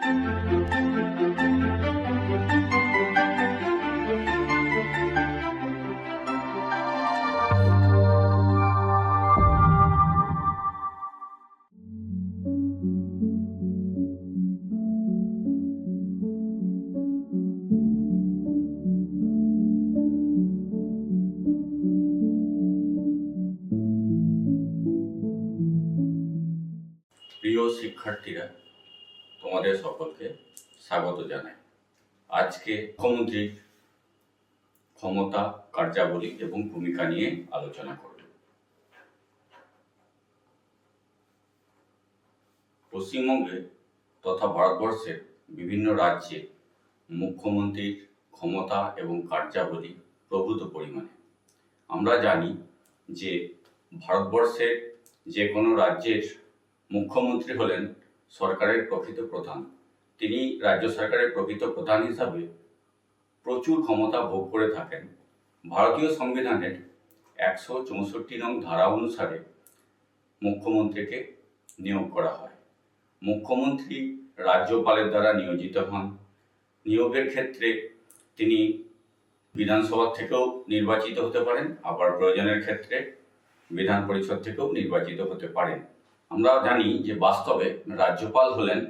প্রিয় শিক্ষার্থীরা, তোমাদের সকলকে স্বাগত জানাই। আজকে মুখ্যমন্ত্রীর ক্ষমতা, কার্যাবলী এবং ভূমিকা নিয়ে আলোচনা করব। পশ্চিমবঙ্গে তথা ভারতবর্ষের বিভিন্ন রাজ্যে মুখ্যমন্ত্রীর ক্ষমতা এবং কার্যাবলী প্রভূত পরিমাণে। আমরা জানি যে ভারতবর্ষের যে কোনো রাজ্যের মুখ্যমন্ত্রী হলেন সরকারের প্রকৃত প্রধান। তিনি রাজ্য সরকারের প্রকৃত প্রধান হিসাবে প্রচুর ক্ষমতা ভোগ করে থাকেন। ভারতীয় সংবিধানের 164 নং ধারা অনুসারে মুখ্যমন্ত্রীকে নিয়োগ করা হয়। মুখ্যমন্ত্রী রাজ্যপালের দ্বারা নিয়োজিত হন। নিয়োগের ক্ষেত্রে তিনি বিধানসভা থেকেও নির্বাচিত হতে পারেন, আবার প্রয়োজনের ক্ষেত্রে বিধান পরিষদ থেকেও নির্বাচিত হতে পারেন। আমরা জানি যে বাস্তবে রাজ্যপাল হলেন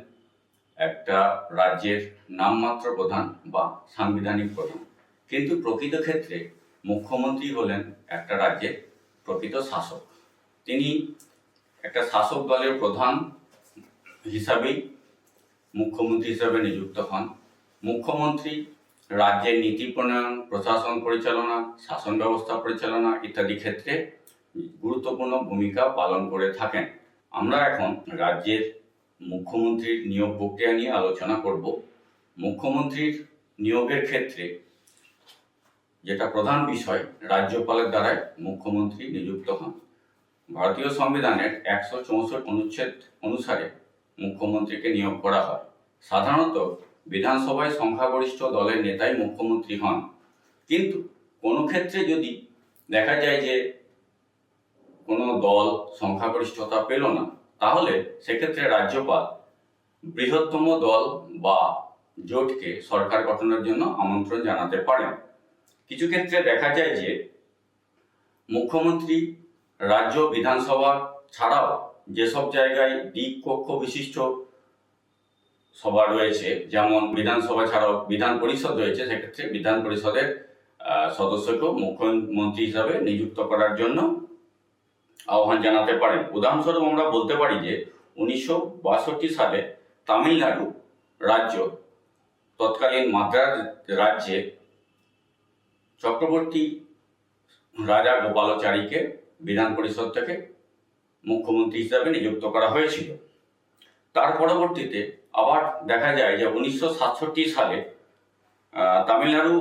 একটা রাজ্যের নামমাত্র প্রধান বা সাংবিধানিক প্রধান, কিন্তু প্রকৃত ক্ষেত্রে মুখ্যমন্ত্রী হলেন একটা রাজ্যের প্রকৃত শাসক। তিনি একটা শাসক দলের প্রধান হিসাবেই মুখ্যমন্ত্রী হিসাবে নিযুক্ত হন। মুখ্যমন্ত্রী রাজ্যের নীতি প্রণয়ন, প্রশাসন পরিচালনা, শাসন ব্যবস্থা পরিচালনা ইত্যাদি ক্ষেত্রে গুরুত্বপূর্ণ ভূমিকা পালন করে থাকেন। আমরা এখন রাজ্যের মুখ্যমন্ত্রীর নিয়োগ প্রক্রিয়া নিয়ে আলোচনা করব। মুখ্যমন্ত্রীর নিয়োগের ক্ষেত্রে যেটা প্রধান বিষয়, রাজ্যপালের দ্বারাই মুখ্যমন্ত্রী নিযুক্ত হন। ভারতীয় সংবিধানের 164 অনুচ্ছেদ অনুসারে মুখ্যমন্ত্রীকে নিয়োগ করা হয়। সাধারণত বিধানসভায় সংখ্যাগরিষ্ঠ দলের নেতাই মুখ্যমন্ত্রী হন, কিন্তু কোনো ক্ষেত্রে যদি দেখা যায় যে কোনো দল সংখ্যাগরিষ্ঠতা পেল না, তাহলে সেক্ষেত্রে রাজ্যপাল বৃহত্তম দল বা জোটকে সরকার গঠনের জন্য আমন্ত্রণ জানাতে পারেন। কিছু ক্ষেত্রে দেখা যায় যে মুখ্যমন্ত্রী রাজ্য বিধানসভা ছাড়াও যেসব জায়গায় দ্বিকক্ষ বিশিষ্ট সভা রয়েছে, যেমন বিধানসভা ছাড়াও বিধান পরিষদ রয়েছে, সেক্ষেত্রে বিধান পরিষদের সদস্যকেও মুখ্যমন্ত্রী হিসাবে নিযুক্ত করার জন্য আহ্বান জানাতে পারেন। উদাহরণস্বরূপ আমরা বলতে পারি যে 1962 সালে তামিলনাড়ু রাজ্য, তৎকালীন মাদ্রাজ রাজ্যে চক্রবর্তী রাজা গোপালাচারীকে বিধান পরিষদ থেকে মুখ্যমন্ত্রী হিসাবে নিযুক্ত করা হয়েছিল। তার পরবর্তীতে আবার দেখা যায় যে 1967 সালে তামিলনাড়ু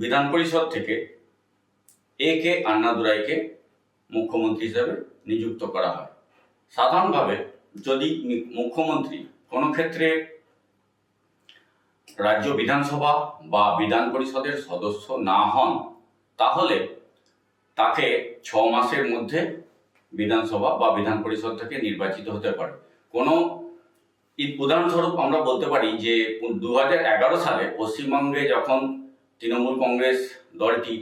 বিধান পরিষদ থেকে A.K. আন্নাদুরাইকে মুখ্যমন্ত্রী হিসাবে নিযুক্ত করা হয়। সাধারণভাবে যদি মুখ্যমন্ত্রী কোনো ক্ষেত্রে রাজ্য বিধানসভা বা বিধান পরিষদের সদস্য না হন, তাহলে তাকে 6 মাসের মধ্যে বিধানসভা বা বিধান পরিষদ থেকে নির্বাচিত হতে পারে। কোনো উদাহরণস্বরূপ আমরা বলতে পারি যে 2011 সালে পশ্চিমবঙ্গে যখন তৃণমূল কংগ্রেস দলটি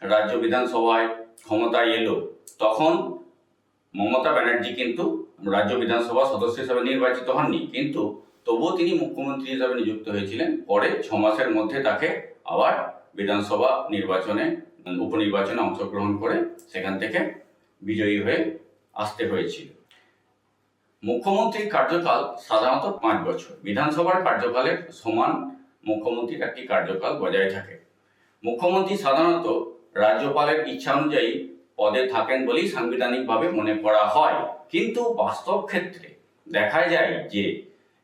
রাজ্য বিধানসভায় ক্ষমতায় এলো, তখন মমতা ব্যানার্জি কিন্তু রাজ্য বিধানসভা সদস্য হিসাবে নির্বাচিত হননি, কিন্তু তবুও তিনি মুখ্যমন্ত্রী হিসাবে নিযুক্ত হয়েছিলেন। পরে 6 মাসের মধ্যে তাকে আবার বিধানসভা নির্বাচনে, উপনির্বাচনে অংশগ্রহণ করে সেখান থেকে বিজয়ী হয়ে আসতে হয়েছিল। মুখ্যমন্ত্রীর কার্যকাল সাধারণত 5 বছর। বিধানসভার কার্যকালের সমান মুখ্যমন্ত্রীর একটি কার্যকাল বজায় থাকে। মুখ্যমন্ত্রী সাধারণত রাজ্যপালের ইচ্ছা অনুযায়ী পদে থাকেন বলেই সাংবিধানিকভাবে মনে করা হয়, কিন্তু বাস্তব ক্ষেত্রে দেখা যায় যে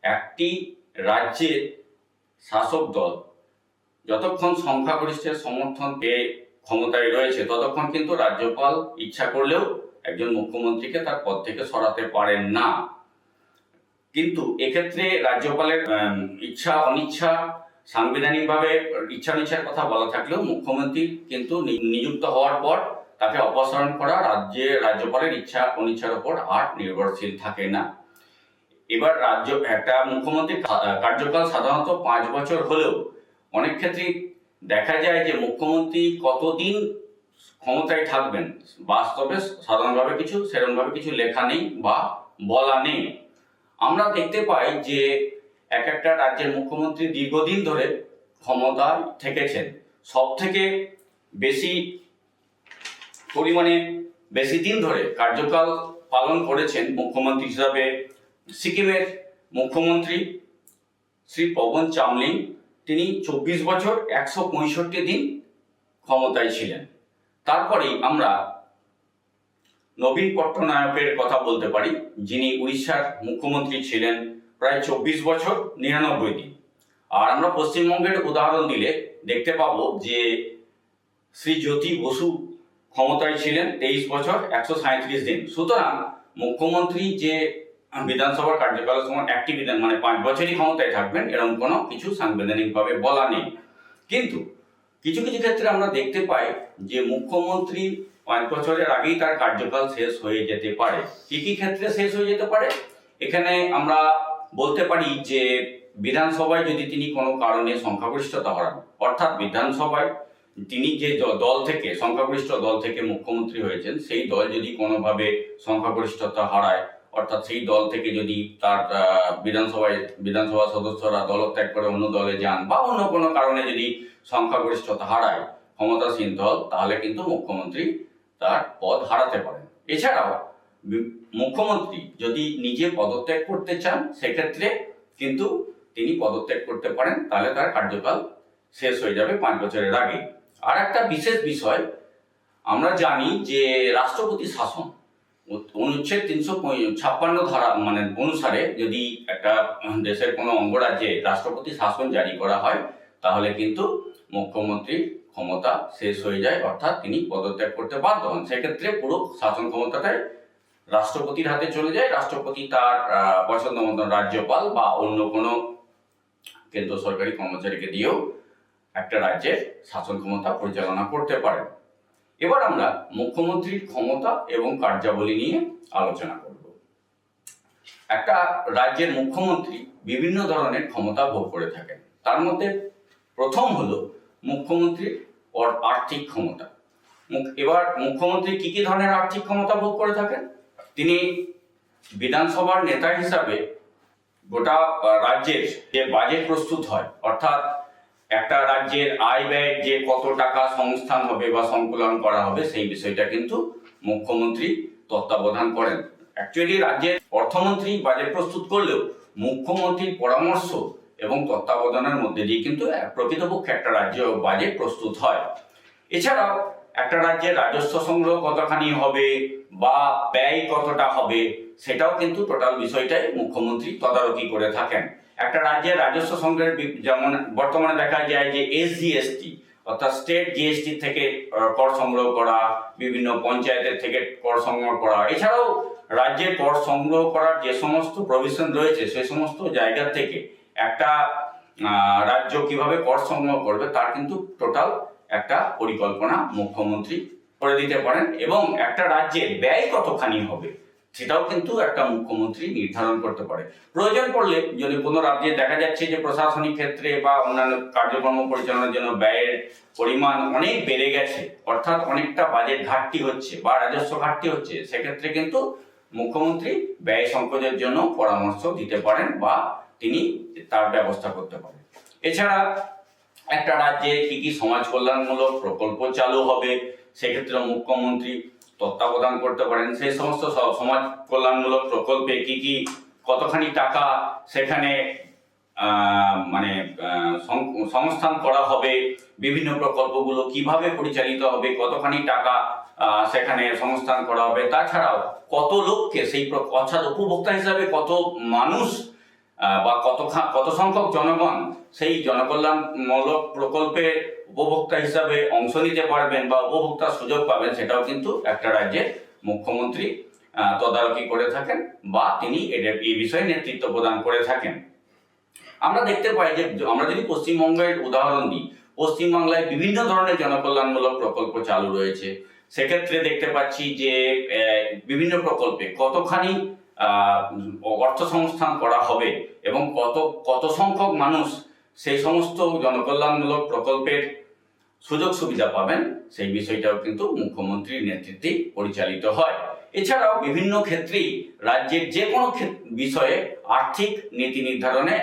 একটি রাজ্যের শাসক দল যতক্ষণ সংখ্যাগরিষ্ঠের সমর্থন পেয়ে ক্ষমতায় রয়েছে, ততক্ষণ কিন্তু রাজ্যপাল ইচ্ছা করলেও একজন মুখ্যমন্ত্রীকে তার পদ থেকে সরাতে পারেন না। কিন্তু এক্ষেত্রে রাজ্যপালের ইচ্ছা অনিচ্ছা, সাংবিধানিকভাবে ইচ্ছা অনিচ্ছার কথা বলা থাকলেও মুখ্যমন্ত্রী কিন্তু নিযুক্ত হওয়ার পর তাকে অপসারণ করা রাজ্যপালের ইচ্ছা অনিচ্ছার উপর আর নির্ভরশীল থাকে না। এবার একটা মুখ্যমন্ত্রীর কার্যকাল সাধারণত 5 বছর হলেও অনেক ক্ষেত্রেই দেখা যায় যে মুখ্যমন্ত্রী কতদিন ক্ষমতায় থাকবেন বাস্তবে সাধারণভাবে সেরকমভাবে কিছু লেখা নেই বা বলা নেই। আমরা দেখতে পাই যে এক একটা রাজ্যের মুখ্যমন্ত্রী দীর্ঘদিন ধরে ক্ষমতায় থেকেছেন। সব থেকে বেশি পরিমাণে বেশি দিন ধরে কার্যকাল পালন করেছেন মুখ্যমন্ত্রী হিসাবে সিকিমের মুখ্যমন্ত্রী শ্রী পবন চামলিং। তিনি 24 বছর 165 দিন ক্ষমতায় ছিলেন। তারপরেই আমরা নবীন পট্টনায়কের কথা বলতে পারি, যিনি উড়িষ্যার মুখ্যমন্ত্রী ছিলেন প্রায় 24 বছর 99 দিন। আর আমরা পশ্চিমবঙ্গের উদাহরণ দিলে দেখতে পাবো যে শ্রী জ্যোতি বসু ক্ষমতায় ছিলেন 23 বছর 137 দিন। সুতরাং মুখ্যমন্ত্রী যে বিধানসভার কার্যকালের সময় একটি বিধান 5 বছরই ক্ষমতায় থাকবেন এরকম কোনো কিছু সাংবিধানিকভাবে বলা নেই। কিন্তু কিছু কিছু ক্ষেত্রে আমরা দেখতে পাই যে মুখ্যমন্ত্রী 5 বছরের আগেই তার কার্যকাল শেষ হয়ে যেতে পারে। কি কি ক্ষেত্রে শেষ হয়ে যেতে পারে? এখানে আমরা বলতে পারি যে বিধানসভায় যদি তিনি কোনো কারণে সংখ্যাগরিষ্ঠতা হারান, অর্থাৎ বিধানসভায় তিনি যে দল থেকে সংখ্যাগরিষ্ঠ দল থেকে মুখ্যমন্ত্রী হয়েছেন সেই দল যদি কোনোভাবে সংখ্যাগরিষ্ঠতা হারায়, অর্থাৎ সেই দল থেকে যদি তার বিধানসভা সদস্যরা দলত্যাগ করে অন্য দলে যান বা অন্য কোনো কারণে যদি সংখ্যাগরিষ্ঠতা হারায় ক্ষমতাসীন দল, তাহলে কিন্তু মুখ্যমন্ত্রী তার পদ হারাতে পারেন। এছাড়াও মুখ্যমন্ত্রী যদি নিজে পদত্যাগ করতে চান সেক্ষেত্রে কিন্তু তিনি পদত্যাগ করতে পারেন, তাহলে তার কার্যকাল শেষ হয়ে যাবে 5 বছরের আগে। আর একটা বিশেষ বিষয় আমরা জানি যে রাষ্ট্রপতি শাসন অনুচ্ছেদ 356 ধারা অনুসারে যদি একটা দেশের কোনো অঙ্গরাজ্যে রাষ্ট্রপতি শাসন জারি করা হয় তাহলে কিন্তু মুখ্যমন্ত্রীর ক্ষমতা শেষ হয়ে যায়, অর্থাৎ তিনি পদত্যাগ করতে বাধ্য হন। সেক্ষেত্রে পুরো শাসন ক্ষমতাটাই রাষ্ট্রপতির হাতে চলে যায়। রাষ্ট্রপতি তার পছন্দ মতন রাজ্যপাল বা অন্য কোনো কেন্দ্র সরকারি কর্মচারীকে দিয়েও একটা রাজ্যের শাসন ক্ষমতা পরিচালনা করতে পারেন। এবার আমরা মুখ্যমন্ত্রীর ক্ষমতা এবং কার্যাবলী নিয়ে আলোচনা করব। একটা রাজ্যের মুখ্যমন্ত্রী বিভিন্ন ধরনের ক্ষমতা ভোগ করে থাকেন। তার মধ্যে প্রথম হলো মুখ্যমন্ত্রীর আর্থিক ক্ষমতা। এবার মুখ্যমন্ত্রী কি কি ধরনের আর্থিক ক্ষমতা ভোগ করে থাকেন? তিনি বিধানসভার নেতা হিসাবে গোটা রাজ্যের যে বাজেট প্রস্তুত হয়, অর্থাৎ একটা রাজ্যের আয় ব্যয় যে কত টাকা সংস্থান হবে বা সংকলন করা হবে সেই বিষয়টা কিন্তু মুখ্যমন্ত্রী তত্ত্বাবধান করেন। অ্যাকচুয়ালি রাজ্যের অর্থমন্ত্রী বাজেট প্রস্তুত করলেও মুখ্যমন্ত্রীর পরামর্শ এবং তত্ত্বাবধানের মধ্যে দিয়ে কিন্তু প্রকৃতপক্ষে একটা রাজ্য বাজেট প্রস্তুত হয়। এছাড়াও একটা রাজ্যের রাজস্ব সংগ্রহ কতখানি হবে বা ব্যয় কতটা হবে সেটাও কিন্তু টোটাল বিষয়টাই মুখ্যমন্ত্রী তদারকি করে থাকেন। একটা রাজ্যের রাজস্ব সংগ্রহের যেমন বর্তমানে দেখা যায় যে এসজিএসটি অর্থাৎ স্টেট জিএসটি থেকে কর সংগ্রহ করা, বিভিন্ন পঞ্চায়েতের থেকে কর সংগ্রহ করা, এছাড়াও রাজ্যের কর সংগ্রহ করার যে সমস্ত প্রভিশন রয়েছে সেই সমস্ত জায়গা থেকে একটা রাজ্য কিভাবে কর সংগ্রহ করবে তার কিন্তু টোটাল একটা পরিকল্পনা মুখ্যমন্ত্রী করে দিতে পারেন। এবং একটা রাজ্যের ব্যয় কতখানি হবে সেটাও কিন্তু একটা মুখ্যমন্ত্রী নির্ধারণ করতে পারে। প্রয়োজন পড়লে যদি কোনো রাজ্যে দেখা যাচ্ছে যে প্রশাসনিক ক্ষেত্রে বা অন্যান্য কার্যক্রম পরিচালনার জন্য ব্যয়ের পরিমাণ অনেক বেড়ে গেছে, অর্থাৎ অনেকটা বাজেট ঘাটতি হচ্ছে বা রাজস্ব ঘাটতি হচ্ছে, সেক্ষেত্রে কিন্তু মুখ্যমন্ত্রী ব্যয় সংকোচের জন্য পরামর্শ দিতে পারেন বা তিনি তার ব্যবস্থা করতে পারেন। এছাড়া একটা রাজ্যে কি কি সমাজ কল্যাণমূলক প্রকল্প চালু হবে সেক্ষেত্রে মুখ্যমন্ত্রী তত্ত্বাবধান করতে পারেন। সেই সমস্ত সমাজ কল্যাণমূলক প্রকল্পে কি কি কতখানি টাকা সেখানে সংস্থান করা হবে, বিভিন্ন প্রকল্পগুলো কিভাবে পরিচালিত হবে, কতখানি টাকা সেখানে সংস্থান করা হবে, তাছাড়াও কত লোককে সেই অর্থাৎ উপভোক্তা হিসাবে কত মানুষ বা কত সংখ্যক জনগণ সেই জনকল্যাণমূলক প্রকল্পের উপভোক্তা হিসাবে অংশ নিতে পারবেন বা উপভোক্তার সুযোগ পাবেন, সেটাও কিন্তু একটা রাজ্যের মুখ্যমন্ত্রী তদারকি করে থাকেন বা তিনি এই বিষয়ে নেতৃত্ব প্রদান করে থাকেন। আমরা দেখতে পাই যে আমরা যদি পশ্চিমবঙ্গের উদাহরণ দিই, পশ্চিমবাংলায় বিভিন্ন ধরনের জনকল্যাণমূলক প্রকল্প চালু রয়েছে। সেক্ষেত্রে দেখতে পাচ্ছি যে বিভিন্ন প্রকল্পে কতখানি অর্থ সংস্থান করা হবে এবং কত সংখ্যক মানুষ সেই সমস্ত জনকল্যাণমূলক প্রকল্পের সুযোগ সুবিধা পাবেন, সেই বিষয়টাও কিন্তু মুখ্যমন্ত্রীর নেতৃত্বে পরিচালিত হয়। এছাড়াও বিভিন্ন ক্ষেত্রেই রাজ্যের যে কোনো বিষয়ে আর্থিক নীতি নির্ধারণে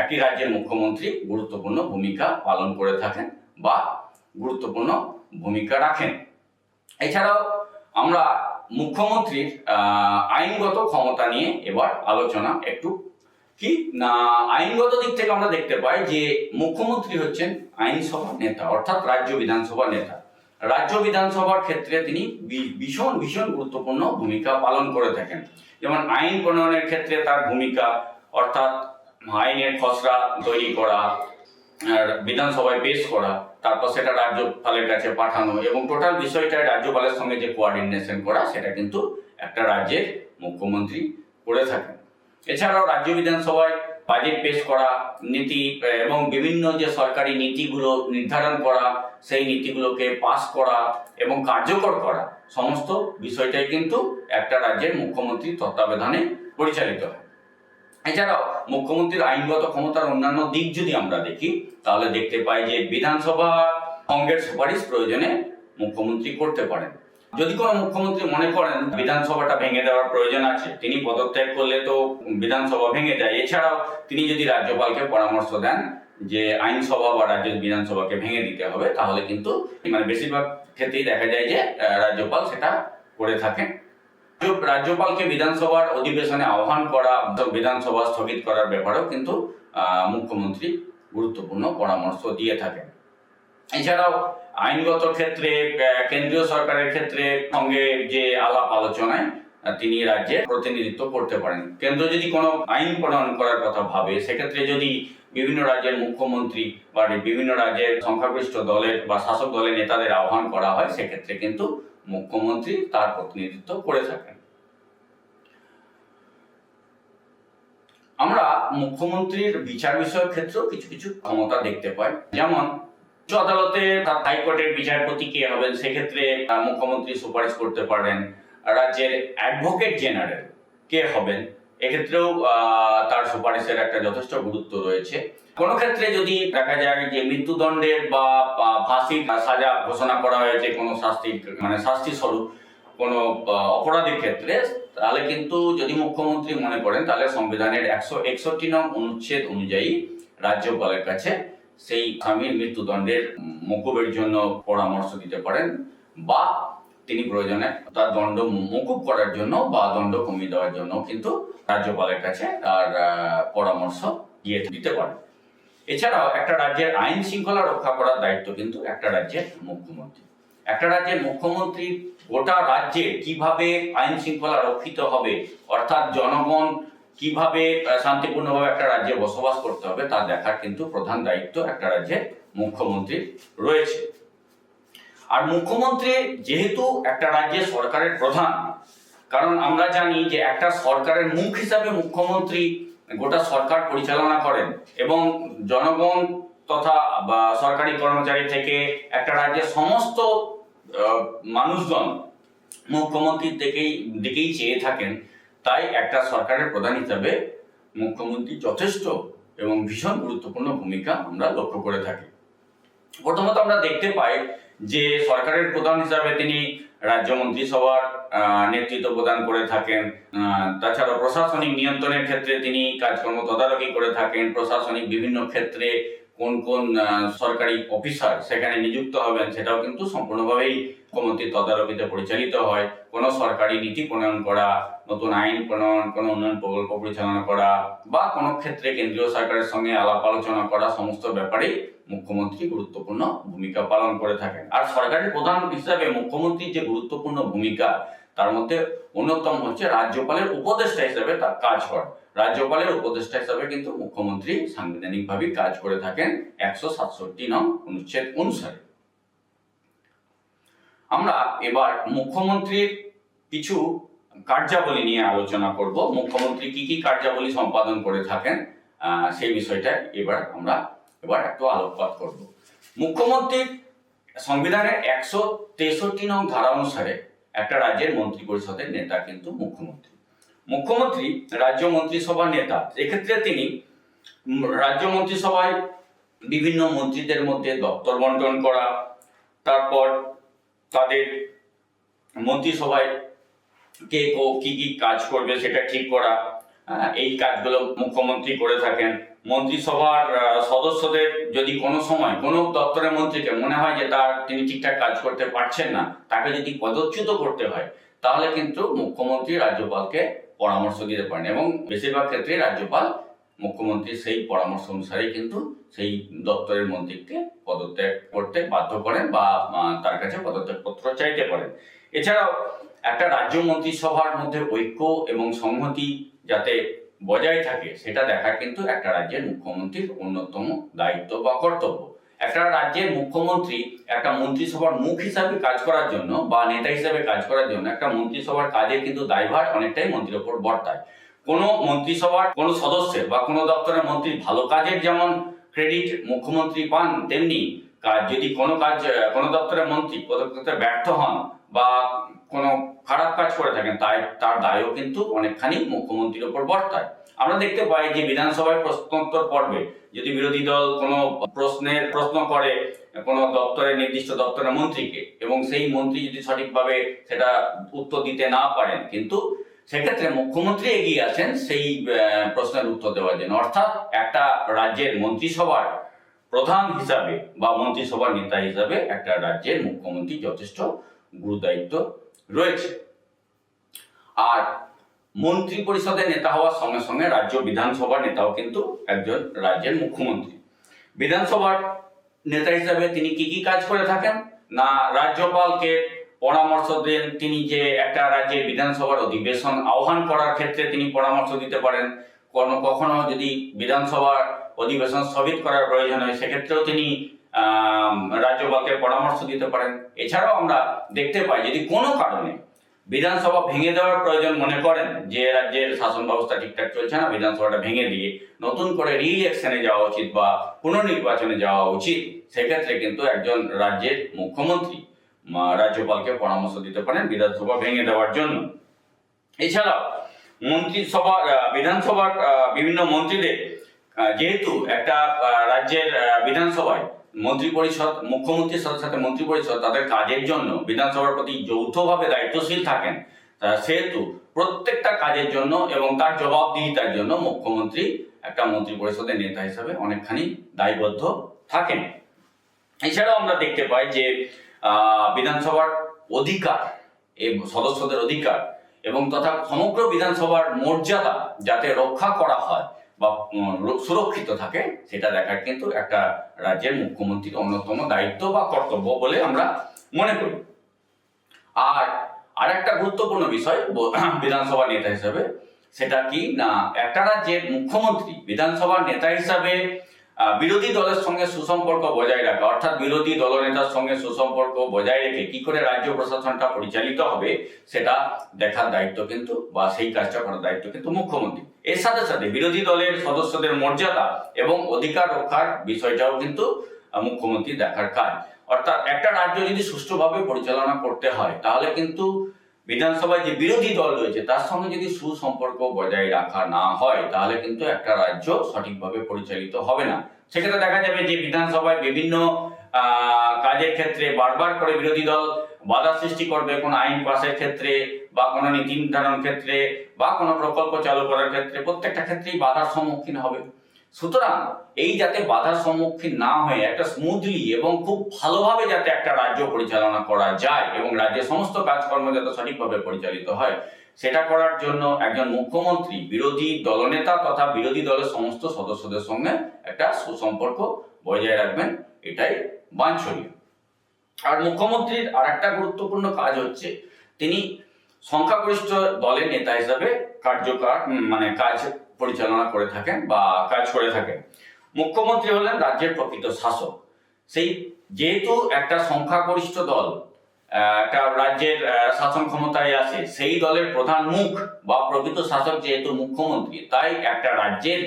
একটি রাজ্যের মুখ্যমন্ত্রী গুরুত্বপূর্ণ ভূমিকা পালন করে থাকেন বা গুরুত্বপূর্ণ ভূমিকা রাখেন। এছাড়াও আমরা মুখ্যমন্ত্রীর আইনগত ক্ষমতা নিয়ে এবার আলোচনা একটু আইনগত দিক থেকে আমরা দেখতে পাই যে মুখ্যমন্ত্রী হচ্ছেন আইনসভার নেতা, অর্থাৎ রাজ্য বিধানসভার নেতা। রাজ্য বিধানসভার ক্ষেত্রে তিনি ভীষণ গুরুত্বপূর্ণ ভূমিকা পালন করে থাকেন। যেমন আইন প্রণয়নের ক্ষেত্রে তার ভূমিকা, অর্থাৎ আইনের খসড়া তৈরি করা, বিধানসভায় পেশ করা, তারপর সেটা রাজ্যপালের কাছে পাঠানো এবং টোটাল বিষয়টা রাজ্যপালের সঙ্গে যে কোঅর্ডিনেশন করা, সেটা কিন্তু একটা রাজ্যের মুখ্যমন্ত্রী করে থাকেন। এছাড়াও রাজ্য বিধানসভায় বাজেট পেশ করা, নীতি এবং বিভিন্ন যে সরকারি নীতিগুলো নির্ধারণ করা, সেই নীতিগুলোকে পাস করা এবং কার্যকর করা, সমস্ত বিষয়টাই কিন্তু একটা রাজ্যের মুখ্যমন্ত্রীর তত্ত্বাবধানে পরিচালিত হয়। এছাড়াও মুখ্যমন্ত্রীর আইনগত ক্ষমতার অন্যান্য দিক যদি আমরা দেখি, তাহলে দেখতে পাই যে বিধানসভা ভঙ্গের সুপারিশ প্রয়োজনে মুখ্যমন্ত্রী করতে পারেন। যদি কোনো মুখ্যমন্ত্রী মনে করেন বিধানসভাটা ভেঙে দেওয়ার প্রয়োজন আছে, তিনি পদত্যাগ করলে তো বিধানসভা ভেঙে যায়। এছাড়াও তিনি যদি রাজ্যপালকে পরামর্শ দেন যে আইনসভা বা রাজ্য বিধানসভাকে ভেঙে দিতে হবে, তাহলে কিন্তু বেশিরভাগ ক্ষেত্রেই দেখা যায় যে রাজ্যপাল সেটা করে থাকেন। রাজ্যপালকে বিধানসভার অধিবেশনে আহ্বান করা, বিধানসভা স্থগিত করার ব্যাপারেও কিন্তু মুখ্যমন্ত্রী গুরুত্বপূর্ণ পরামর্শ দিয়ে থাকেন। এছাড়াও আইনগত ক্ষেত্রে কেন্দ্রীয় সরকারের ক্ষেত্রে সঙ্গে যে আলাপ আলোচনায় তিনি রাজ্যে প্রতিনিধিত্ব করতে পারেন। কেন্দ্র যদি কোনো আইন প্রণয়ন করার কথা ভাবে, সেক্ষেত্রে যদি বিভিন্ন রাজ্যের মুখ্যমন্ত্রী বা বিভিন্ন রাজ্যের সংখ্যাগরিষ্ঠ দলের বা শাসক দলের নেতাদের আহ্বান করা হয়, সেক্ষেত্রে কিন্তু মুখ্যমন্ত্রী তার প্রতিনিধিত্ব করে থাকেন। আমরা মুখ্যমন্ত্রীর বিচার বিষয়ক ক্ষেত্রেও কিছু ক্ষমতা দেখতে পাই। যেমন উচ্চ আদালতে হাইকোর্টের বিচারপতি কে হবেন, সেক্ষেত্রে মুখ্যমন্ত্রী সুপারিশ করতে পারেন। রাজ্যের অ্যাডভোকেট জেনারেল কে হবেন, এক্ষেত্রেও তার সুপারিশের একটা যথেষ্ট গুরুত্ব রয়েছে। কোনো ক্ষেত্রে যদি দেখা যায় যে মৃত্যুদণ্ডের বা ফাঁসির সাজা ঘোষণা করা হয়েছে কোনো শাস্তি স্বরূপ কোনো অপরাধের ক্ষেত্রে, তাহলে কিন্তু যদি মুখ্যমন্ত্রী মনে করেন, তাহলে সংবিধানের 161 নং অনুচ্ছেদ অনুযায়ী রাজ্যপালের কাছে সেই স্বামীর মৃত্যুদণ্ডের মকুবের জন্য পরামর্শ দিতে পারেন, বা তিনি প্রয়োজনে তার দণ্ড মকুব করার জন্য বা দণ্ড কমিয়ে দেওয়ার জন্য কিন্তু রাজ্যপালের কাছে তার পরামর্শ দিয়ে দিতে পারেন। এছাড়াও একটা রাজ্যের আইন শৃঙ্খলা রক্ষা করার দায়িত্ব কিন্তু একটা রাজ্যের মুখ্যমন্ত্রী। একটা রাজ্যের মুখ্যমন্ত্রী গোটা রাজ্যে কিভাবে আইন শৃঙ্খলা রক্ষিত হবে, অর্থাৎ জনগণ কিভাবে শান্তিপূর্ণভাবে একটা রাজ্যে বসবাস করতে হবে, তা দেখার কিন্তু প্রধান দায়িত্ব একটা রাজ্যের মুখ্যমন্ত্রীর রয়েছে। আর মুখ্যমন্ত্রী যেহেতু একটা রাজ্যের সরকারের প্রধান, কারণ আমরা জানি যে একটা সরকারের মুখ হিসাবে মুখ্যমন্ত্রী গোটা সরকার পরিচালনা করেন এবং জনগণ তথা সরকারি কর্মচারী থেকে একটা রাজ্যের সমস্ত মানুষজন মুখ্যমন্ত্রীর দিকেই চেয়ে থাকেন। তাই একটা সরকারের প্রধান হিসাবে মুখ্যমন্ত্রী যথেষ্ট এবং ভীষণ গুরুত্বপূর্ণ ভূমিকা আমরা লক্ষ্য করে থাকি। প্রথমত আমরা দেখতে পাই যে সরকারের প্রধান হিসাবে তিনি রাজ্য মন্ত্রিসভার নেতৃত্ব প্রদান করে থাকেন। তাছাড়া প্রশাসনিক নিয়ন্ত্রণের ক্ষেত্রে তিনি কাজকর্ম তদারকি করে থাকেন। প্রশাসনিক বিভিন্ন ক্ষেত্রে কোন কোন সরকারি অফিসার সেখানে নিযুক্ত হবেন, সেটাও কিন্তু সম্পূর্ণভাবেই মুখ্যমন্ত্রীর তদারকিতে পরিচালিত হয়। কোনো সরকারি নীতি প্রণয়ন করা, নতুন আইন প্রণয়ন, কোনো উন্নয়ন প্রকল্প পরিচালনা করা বা কোনো ক্ষেত্রে কেন্দ্রীয় সরকারের সঙ্গে আলাপ আলোচনা করা, সমস্ত ব্যাপারেই মুখ্যমন্ত্রী গুরুত্বপূর্ণ ভূমিকা পালন করে থাকেন। আর সরকারের প্রধান হিসাবে মুখ্যমন্ত্রীর যে গুরুত্বপূর্ণ ভূমিকা, তার মধ্যে অন্যতম হচ্ছে রাজ্যপালের উপদেষ্টা হিসেবে তার কাজ করা। রাজ্যপালের উপদেষ্টা হিসেবে কিন্তু মুখ্যমন্ত্রী সাংবিধানিকভাবে কাজ করে থাকেন 167 নং অনুচ্ছেদ অনুসারে। আমরা এবার মুখ্যমন্ত্রীর কিছু কার্যাবলী নিয়ে আলোচনা করব। মুখ্যমন্ত্রী কি কি কার্যাবলী সম্পাদন করে থাকেন সেই বিষয়টা আমরা একটু আলোকপাত করব। মুখ্যমন্ত্রীর সংবিধানের 163 নং ধারা অনুসারে একটা রাজ্যের মন্ত্রী পরিষদের নেতা কিন্তু মুখ্যমন্ত্রী। মুখ্যমন্ত্রী রাজ্য মন্ত্রিসভার নেতা। এক্ষেত্রে তিনি রাজ্য মন্ত্রিসভায় বিভিন্ন মন্ত্রীদের মধ্যে দপ্তর বন্টন করা, তারপর তাদের মন্ত্রিসভায় কে কি কি কাজ করবে সেটা ঠিক করা, এই কাজগুলো মুখ্যমন্ত্রী করে থাকেন। মন্ত্রিসভার সদস্যদের যদি কোনো সময় কোনো দপ্তরের মন্ত্রীকে মনে হয় যে তিনি ঠিকঠাক কাজ করতে পারছেন না, তাকে যদি পদচ্যুত করতে হয়, তাহলে কিন্তু মুখ্যমন্ত্রী রাজ্যপালকে পরামর্শ দিতে পারেন এবং বেশিরভাগ ক্ষেত্রে রাজ্যপাল মুখ্যমন্ত্রীর সেই পরামর্শ অনুসারেই কিন্তু সেই দপ্তরের মন্ত্রীকে পদত্যাগ করতে বাধ্য করেন বা তার কাছে পদত্যাগপত্র চাইতে পারেন। এছাড়াও একটা রাজ্য মন্ত্রিসভার মধ্যে ঐক্য এবং সংহতি যাতে বজায় থাকে সেটা দেখা কিন্তু একটা রাজ্যের মুখ্যমন্ত্রীর অন্যতম দায়িত্ব বা কর্তব্য। একটা রাজ্যের মুখ্যমন্ত্রী একটা মন্ত্রিসভার মুখ হিসাবে কাজ করার জন্য বা নেতা হিসাবে কাজ করার জন্য একটা মন্ত্রিসভার কাজের কিন্তু দায়ভার অনেকটাই মন্ত্রীর ওপর বর্তায়। কোনো মন্ত্রিসভার কোনো সদস্যের বা কোনো দপ্তরের মন্ত্রী ভালো কাজের যেমন ক্রেডিট মুখ্যমন্ত্রী পান, তেমনি যদি কোনো দপ্তরের মন্ত্রী পদক্ষেপে ব্যর্থ হন বা কোনো খারাপ কাজ করে থাকেন, তার দায়ও কিন্তু অনেকখানি মুখ্যমন্ত্রীর ওপর বর্তায়। আমরা দেখতে পাই যে বিধানসভায় প্রশ্নোত্তর পর্বে যদি বিরোধী দল কোনো প্রশ্ন করে কোনো নির্দিষ্ট দপ্তরের মন্ত্রীকে এবং সেই মন্ত্রী যদি সঠিকভাবে সেটা উত্তর দিতে না পারেন, কিন্তু সেক্ষেত্রে মুখ্যমন্ত্রী এগিয়ে আসেন সেই প্রশ্নের উত্তর দেওয়ার জন্য। অর্থাৎ একটা রাজ্যের মন্ত্রিসভার প্রধান হিসাবে বা মন্ত্রিসভার নেতা হিসাবে একটা রাজ্যের মুখ্যমন্ত্রী যথেষ্ট গুরুদায়িত্ব রয়েছে। আর মন্ত্রী পরিষদের নেতা হওয়ার সঙ্গে সঙ্গে রাজ্য বিধানসভার নেতাও কিন্তু একজন রাজ্যের মুখ্যমন্ত্রী। বিধানসভার নেতা হিসাবে তিনি কি কাজ করে থাকেন না, রাজ্যপালকে পরামর্শ দেন। তিনি যে একটা রাজ্যের বিধানসভার অধিবেশন আহ্বান করার ক্ষেত্রে তিনি পরামর্শ দিতে পারেন। কখনো যদি বিধানসভার অধিবেশন স্থগিত করার প্রয়োজন হয়, সেক্ষেত্রেও তিনি রাজ্যপালকে পরামর্শ দিতে পারেন। এছাড়াও আমরা দেখতে পাই যদি কোনো কারণে বিধানসভা ভেঙে দেওয়ার প্রয়োজন মনে করেন, যে রাজ্যের শাসন ব্যবস্থা ঠিকঠাক চলছে না, বিধানসভাটা ভেঙে দিয়ে নতুন করে রি-ইলেকশনে যাওয়া উচিত বা পুনর্নির্বাচনে যাওয়া উচিত, সেক্ষেত্রে কিন্তু একজন রাজ্যের মুখ্যমন্ত্রী রাজ্যপালকে পরামর্শ দিতে পারেন বিধানসভা ভেঙে দেওয়ার জন্য। এছাড়াও বিধানসভার বিভিন্ন মন্ত্রীদের যেহেতু একটা রাজ্যের বিধানসভায় মন্ত্রী পরিষদ, মুখ্যমন্ত্রীর সাথে সাথে মন্ত্রী পরিষদ তাদের কাজের জন্য বিধানসভার প্রতি যৌথভাবে দায়িত্বশীল থাকেন, সেহেতু প্রত্যেকটা কাজের জন্য এবং তার জবাবদিহিতার জন্য মুখ্যমন্ত্রী একটা মন্ত্রী পরিষদের নেতা হিসেবে অনেকখানি দায়বদ্ধ থাকেন। এছাড়াও আমরা দেখতে পাই যে বিধানসভার অধিকার, সদস্যদের অধিকার এবং তথা সমগ্র বিধানসভার মর্যাদা যাতে রক্ষা করা হয় বা সুরক্ষিত থাকে, সেটা দেখার কিন্তু একটা রাজ্যের মুখ্যমন্ত্রীর অন্যতম দায়িত্ব বা কর্তব্য বলে আমরা মনে করি। আর একটা গুরুত্বপূর্ণ বিষয় বিধানসভার নেতা হিসাবে, সেটা কি না, একটা রাজ্যের মুখ্যমন্ত্রী বিধানসভার নেতা হিসাবে বিরোধী দলের সঙ্গে সুসম্পর্ক বজায় রাখা, অর্থাৎ বিরোধী দলনেতার সঙ্গে সুসম্পর্ক বজায় রেখে কি করে রাজ্য প্রশাসনটা পরিচালিত হবে সেটা দেখার দায়িত্ব কিন্তু বা সেই কাজটা করার দায়িত্ব কিন্তু মুখ্যমন্ত্রী। এর সাথে সাথে বিরোধী দলের সদস্যদের মর্যাদা এবং অধিকার রক্ষার বিষয়টাও কিন্তু মুখ্যমন্ত্রী দেখার কাজ। অর্থাৎ একটা রাজ্য যদি সুষ্ঠুভাবে পরিচালনা করতে হয়, তাহলে কিন্তু বিধানসভায় যে বিরোধী দল রয়েছে তার সঙ্গে যদি সুসম্পর্ক বজায় রাখা না হয়, তাহলে কিন্তু একটা রাজ্য সঠিকভাবে পরিচালিত হবে না। সেক্ষেত্রে দেখা যাবে যে বিধানসভায় বিভিন্ন কাজের ক্ষেত্রে বারবার করে বিরোধী দল বাধা সৃষ্টি করবে, কোনো আইন পাসের ক্ষেত্রে বা কোনো নীতি নির্ধারণের ক্ষেত্রে বা কোনো প্রকল্প চালু করার ক্ষেত্রে, প্রত্যেকটা ক্ষেত্রেই বাধার সম্মুখীন হবে। সুতরাং এই যাতে বাধার সম্মুখীন না হয়ে একটা স্মুথলি এবং খুব ভালোভাবে যাতে একটা রাজ্য পরিচালনা করা যায় এবং রাজ্যের সমস্ত কাজকর্ম যাতে সঠিকভাবে পরিচালিত হয়, সেটা করার জন্য একজন মুখ্যমন্ত্রী বিরোধী দলনেতা তথা বিরোধী দলের সমস্ত সদস্যদের সঙ্গে একটা সুসম্পর্ক বজায় রাখবেন, এটাই বাঞ্ছনীয়। আর মুখ্যমন্ত্রীর আর একটা গুরুত্বপূর্ণ কাজ হচ্ছে, তিনি সংখ্যাগরিষ্ঠ দলের নেতা হিসাবে কাজ পরিচালনা করে থাকেন বা কাজ করে থাকেন। মুখ্যমন্ত্রী হলেন রাজ্যের প্রকৃত শাসক। যেহেতু একটা সংখ্যাগরিষ্ঠ দল একটা রাজ্যের শাসন ক্ষমতায় আসে, সেই দলের প্রধান মুখ বা প্রকৃত শাসক যেহেতু মুখ্যমন্ত্রী, তাই একটা রাজ্যের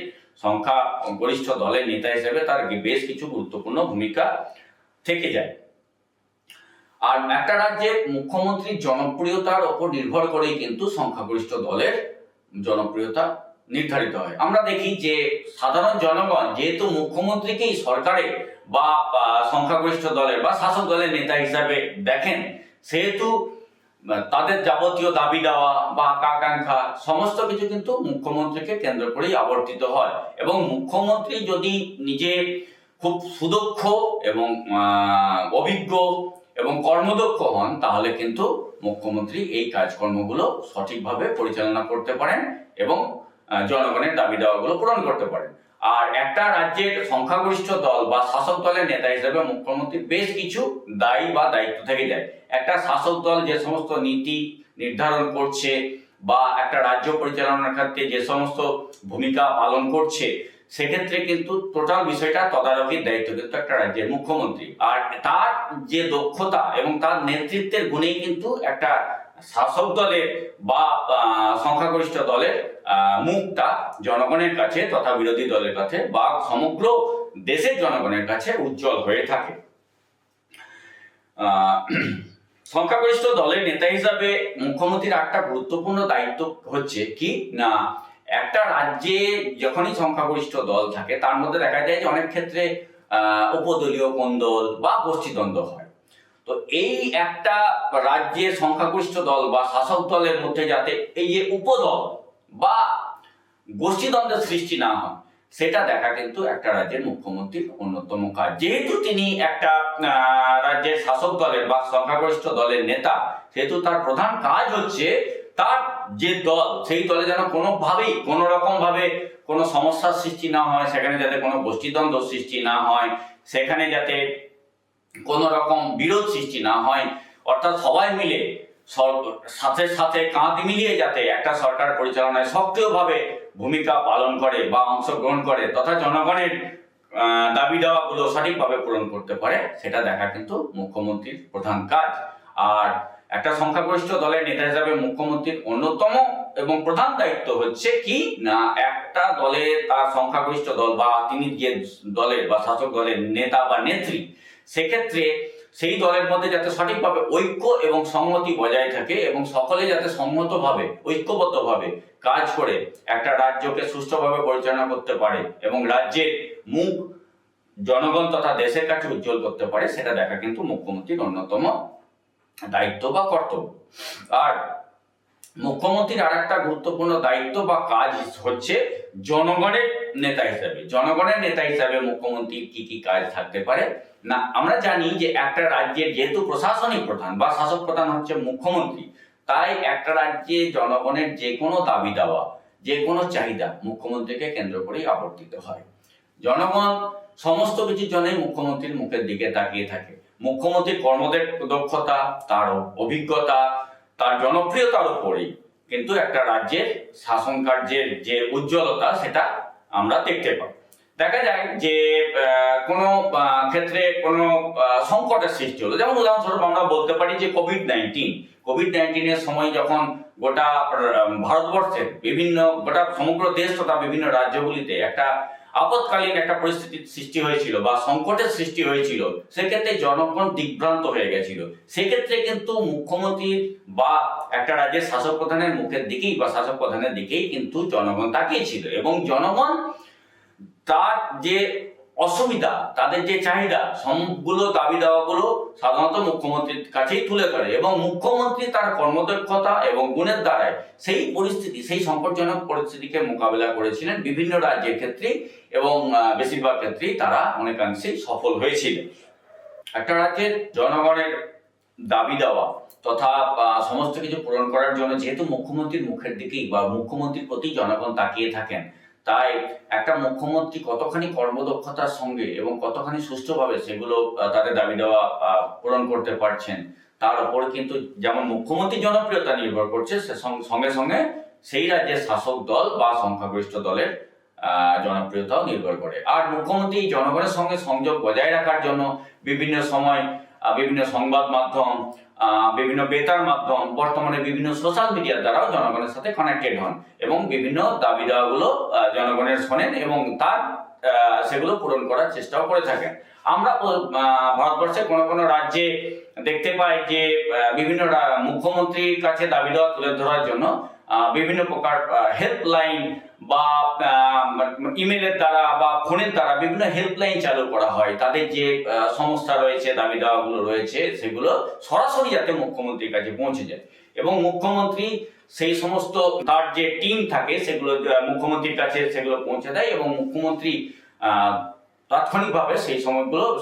সংখ্যাগরিষ্ঠ দলের নেতা হিসেবে তার বেশ কিছু গুরুত্বপূর্ণ ভূমিকা থেকে যায়। আর একটা রাজ্যের মুখ্যমন্ত্রীর জনপ্রিয়তার ওপর নির্ভর করেই কিন্তু সংখ্যাগরিষ্ঠ দলের জনপ্রিয়তা নির্ধারিত হয়। আমরা দেখি যে সাধারণ জনগণ যেহেতু মুখ্যমন্ত্রীকেই সরকারের বা সংখ্যাগরিষ্ঠ দলের বা শাসক দলের নেতা হিসাবে দেখেন, সেহেতু তাদের যাবতীয় দাবি দেওয়া বা আকাঙ্ক্ষা সমস্ত কিছু কিন্তু মুখ্যমন্ত্রীকে কেন্দ্র করেই আবর্তিত হয়। এবং মুখ্যমন্ত্রী যদি নিজে খুব সুদক্ষ এবং অভিজ্ঞ এবং কর্মদক্ষ হন, তাহলে কিন্তু মুখ্যমন্ত্রী এই কাজকর্মগুলো সঠিকভাবে পরিচালনা করতে পারেন এবং জনগণের দাবি দেওয়াগুলো পূরণ করতে পারেন। আর একটা রাজ্যের সংখ্যাগরিষ্ঠ দল বা শাসক দলের নেতা হিসেবে মুখ্যমন্ত্রী বেশ কিছু দায়ী বা দায়িত্ব থেকে যায়। একটা শাসক দল যে সমস্ত নীতি নির্ধারণ করছে বা একটা রাজ্য পরিচালনার ক্ষেত্রে যে সমস্ত ভূমিকা পালন করছে, সেক্ষেত্রে কিন্তু টোটাল বিষয়টা তদারকির দায়িত্ব কিন্তু একটা রাজ্যের মুখ্যমন্ত্রী। আর তার যে দক্ষতা এবং তার নেতৃত্বের গুণেই কিন্তু একটা শাসক দলের বা সংখ্যাগরিষ্ঠ দলের মুখটা জনগণের কাছে তথা বিরোধী দলের কাছে বা সমগ্র দেশের জনগণের কাছে উজ্জ্বল হয়ে থাকে। সংখ্যাগরিষ্ঠ দলের নেতা হিসাবে মুখ্যমন্ত্রীর একটা গুরুত্বপূর্ণ দায়িত্ব হচ্ছে কি না, একটা রাজ্যে যখনই সংখ্যাগরিষ্ঠ দল থাকে তার মধ্যে দেখা যায় যে অনেক ক্ষেত্রে উপদলীয় কোন্দল বা গোষ্ঠীদ্বন্দ্ব হয়। তো এই একটা রাজ্যের সংখ্যাগরিষ্ঠ দল বা শাসক দলের মধ্যে যাতে এই যে উপদল বা গোষ্ঠীদ্বন্দ্বের সৃষ্টি না হয়, সেটা দেখা কিন্তু একটা রাজ্যের মুখ্যমন্ত্রীর অন্যতম কাজ। যেহেতু তিনি একটা রাজ্যের শাসক দলের বা সংখ্যাগরিষ্ঠ দলের নেতা, সেহেতু তার প্রধান কাজ হচ্ছে তার যে দল, সেই দলে যেন কোনোভাবেই কোনো রকম ভাবে কোনো সমস্যার সৃষ্টি না হয়, সেখানে যাতে কোনো গোষ্ঠীদ্বন্দ্ব সৃষ্টি না হয়, সেখানে যাতে কোনো রকম বিরোধ সৃষ্টি না হয়, অর্থাৎ সবাই মিলে সাথে সাথে কাঁধ মিলিয়ে যাতে একটা সরকার পরিচালনায় সক্রিয়ভাবে ভূমিকা পালন করে বা অংশগ্রহণ করে তথা জনগণের দাবি দেওয়াগুলো সঠিকভাবে পূরণ করতে পারে, সেটা দেখা কিন্তু মুখ্যমন্ত্রীর প্রধান কাজ। আর একটা সংখ্যাগরিষ্ঠ দলের নেতা হিসাবে মুখ্যমন্ত্রীর অন্যতম এবং প্রধান দায়িত্ব হচ্ছে কি না, একটা দলে তার সংখ্যাগরিষ্ঠ দল বা তিনি যে দলের বা শাসক দলের নেতা বা নেত্রী, সেক্ষেত্রে সেই দলের মধ্যে যাতে সঠিকভাবে ঐক্য এবং সংহতি বজায় থাকে এবং সকলে যাতে সম্মতভাবে ঐক্যবদ্ধভাবে কাজ করে একটা রাজ্যকে সুষ্ঠুভাবে পরিচালনা করতে পারে এবং রাজ্যের মুখ জনগণ তথা দেশের কাছে উজ্জ্বল করতে পারে, সেটা দেখা কিন্তু মুখ্যমন্ত্রীর অন্যতম দায়িত্ব বা কর্তব্য। আর মুখ্যমন্ত্রীর আর একটা গুরুত্বপূর্ণ দায়িত্ব বা কাজ হচ্ছে জনগণের নেতা হিসাবে। জনগণের নেতা হিসাবে মুখ্যমন্ত্রীর কি কি কাজ থাকতে পারে না, আমরা জানি যে একটা রাজ্যের যেহেতু প্রশাসনিক প্রধান বা শাসক প্রধান হচ্ছে মুখ্যমন্ত্রী, তাই একটা রাজ্যে জনগণের যে কোনো দাবি দেওয়া, যে কোনো চাহিদা মুখ্যমন্ত্রীকে কেন্দ্র করেই আবর্তিত হয়। জনগণ সমস্ত কিছুর জন্যই মুখ্যমন্ত্রীর মুখের দিকে তাকিয়ে থাকে। মুখ্যমন্ত্রীর কর্মদক্ষতা, তার অভিজ্ঞতা, তার জনপ্রিয়তার উপরেই কিন্তু একটা রাজ্যের শাসন কার্যের যে উজ্জ্বলতা, সেটা আমরা দেখতে পাই। দেখা যায় যে কোনো ক্ষেত্রে কোনো সংকটের সৃষ্টি হলো, যেমন উদাহরণস্বরূপ আমরা বলতে পারি যে কোভিড-19 সময় যখন গোটা ভারতবর্ষের গোটা সমগ্র দেশ তথা বিভিন্ন রাজ্যগুলিতে একটা আপৎকালীন একটা পরিস্থিতির সৃষ্টি হয়েছিল বা সংকটের সৃষ্টি হয়েছিল, সেক্ষেত্রে জনগণ দিগ্ভ্রান্ত হয়ে গেছিল। সেক্ষেত্রে কিন্তু মুখ্যমন্ত্রীর বা একটা রাজ্যের শাসক প্রধানের মুখের দিকেই বা শাসক প্রধানের দিকেই কিন্তু জনগণ তাকিয়েছিল এবং জনগণ তার যে অসুবিধা, তাদের যে চাহিদা, সবগুলো দাবি দেওয়াগুলো সাধারণত মুখ্যমন্ত্রীর কাছেই তুলে ধরে এবং মুখ্যমন্ত্রী তার কর্মদক্ষতা এবং গুণের দ্বারায় সেই সংকটজনক পরিস্থিতিকে মোকাবেলা করেছিলেন বিভিন্ন রাজ্যের ক্ষেত্রে এবং বেশিরভাগ ক্ষেত্রেই তারা অনেকাংশেই সফল হয়েছিল। একটা রাজ্যের জনগণের দাবি দেওয়া তথা সমস্ত কিছু পূরণ করার জন্য যেহেতু মুখ্যমন্ত্রীর মুখের দিকেই বা মুখ্যমন্ত্রীর প্রতি জনগণ তাকিয়ে থাকেন, তাই একটা মুখ্যমন্ত্রী কতখানি কর্মদক্ষতার সঙ্গে এবং কতখানি সুষ্ঠুভাবে সেগুলো তাদের দাবি দেওয়া পূরণ করতে পারছেন, তার উপর কিন্তু যেমন মুখ্যমন্ত্রীর জনপ্রিয়তা নির্ভর করছে, সে সঙ্গে সঙ্গে সেই রাজ্যের শাসক দল বা সংখ্যাগরিষ্ঠ দলের জনপ্রিয়তাও নির্ভর করে। আর মুখ্যমন্ত্রী জনগণের সঙ্গে সংযোগ বজায় রাখার জন্য বিভিন্ন সময় বিভিন্ন সংবাদ মাধ্যম, বিভিন্ন বেতার মাধ্যম, বর্তমানে বিভিন্ন সোশ্যাল মিডিয়ার দ্বারাও জনগণের সাথে কানেক্টেড হন এবং বিভিন্ন দাবি দেওয়াগুলো জনগণের শোনেন এবং তার সেগুলো পূরণ করার চেষ্টাও করে থাকেন। আমরা ভারতবর্ষে কোনো কোনো রাজ্যে দেখতে পাই যে বিভিন্ন মুখ্যমন্ত্রীর কাছে দাবি দেওয়া তুলে ধরার জন্য বিভিন্ন প্রকার হেল্পলাইন বা ইমেলের দ্বারা বা ফোনের দ্বারা বিভিন্ন হেল্পলাইন চালু করা হয়। তাদের যে সমস্যা রয়েছে, দাবি দেওয়াগুলো রয়েছে, সেগুলো সরাসরি যাতে মুখ্যমন্ত্রীর কাছে পৌঁছে যায় এবং মুখ্যমন্ত্রী সেই সমস্ত তার যে টিম থাকে সেগুলো মুখ্যমন্ত্রীর কাছে সেগুলো পৌঁছে দেয় এবং মুখ্যমন্ত্রী তাৎক্ষণিকভাবে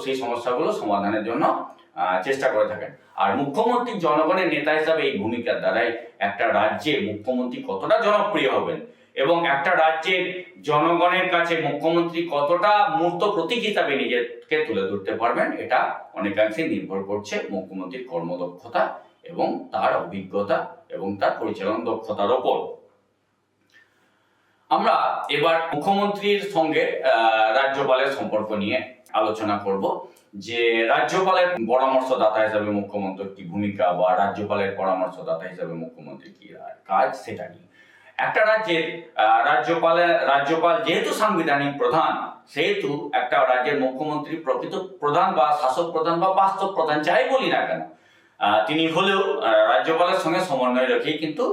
সেই সমস্যাগুলো সমাধানের জন্য চেষ্টা করে থাকেন। আর মুখ্যমন্ত্রী জনগণের নেতা হিসাবে এই ভূমিকার দ্বারাই একটা রাজ্যে মুখ্যমন্ত্রী কতটা জনপ্রিয় হবেন এবং একটা রাজ্যের জনগণের কাছে মুখ্যমন্ত্রী কতটা মূর্ত প্রতীক হিসাবে নিজেকে তুলে ধরতে পারবেন, এটা অনেকাংশে নির্ভর করছে মুখ্যমন্ত্রীর কর্মদক্ষতা এবং তার অভিজ্ঞতা এবং তার পরিচালনা দক্ষতার ওপর। আমরা এবার মুখ্যমন্ত্রীর সঙ্গে রাজ্যপালের সম্পর্ক নিয়ে আলোচনা করব যে রাজ্যপালের পরামর্শদাতা হিসাবে মুখ্যমন্ত্রীর কি ভূমিকা বা রাজ্যপালের পরামর্শদাতা হিসাবে মুখ্যমন্ত্রীর কি কাজ সেটা নিয়ে। একটা রাজ্যের রাজ্যপাল যেহেতু সাংবিধানিক প্রধান, সেহেতু একটা রাজ্যের মুখ্যমন্ত্রী প্রকৃত প্রধান বা শাসক প্রধান বা বাস্তব প্রধান যাই বলি না কেন, তিনি হলেও রাজ্যপালের সঙ্গে সমন্বয় রেখেই কিন্তু